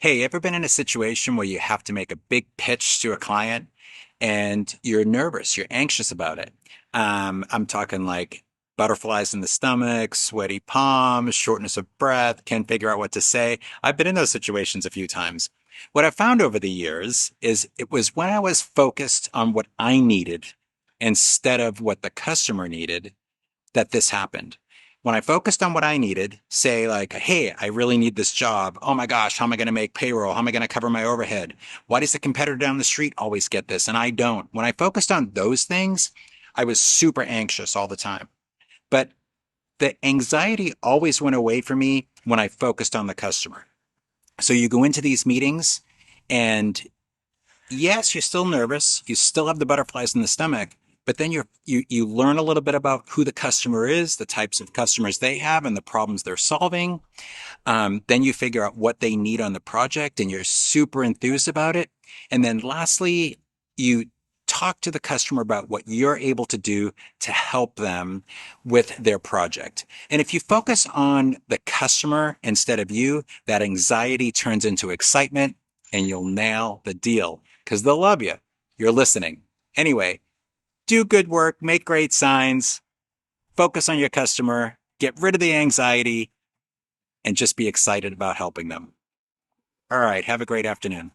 Hey, ever been in a situation where you have to make a big pitch to a client and you're nervous, you're anxious about it? I'm talking like butterflies in the stomach, sweaty palms, shortness of breath, can't figure out what to say. I've been in those situations a few times. What I found over the years is it was when I was focused on what I needed instead of what the customer needed that this happened. When I focused on what I needed, say like, hey, I really need this job. Oh my gosh, how am I going to make payroll? How am I going to cover my overhead? Why does the competitor down the street always get this and I don't? When I focused on those things, I was super anxious all the time. But the anxiety always went away from me when I focused on the customer. So you go into these meetings and yes, you're still nervous. You still have the butterflies in the stomach, but then you learn a little bit about who the customer is, the types of customers they have, and the problems they're solving. Then you figure out what they need on the project, and you're super enthused about it. And then lastly, you talk to the customer about what you're able to do to help them with their project. And if you focus on the customer instead of you, that anxiety turns into excitement and you'll nail the deal because they'll love you. You're listening. Anyway, do good work, make great signs, focus on your customer, get rid of the anxiety, and just be excited about helping them. All right, have a great afternoon.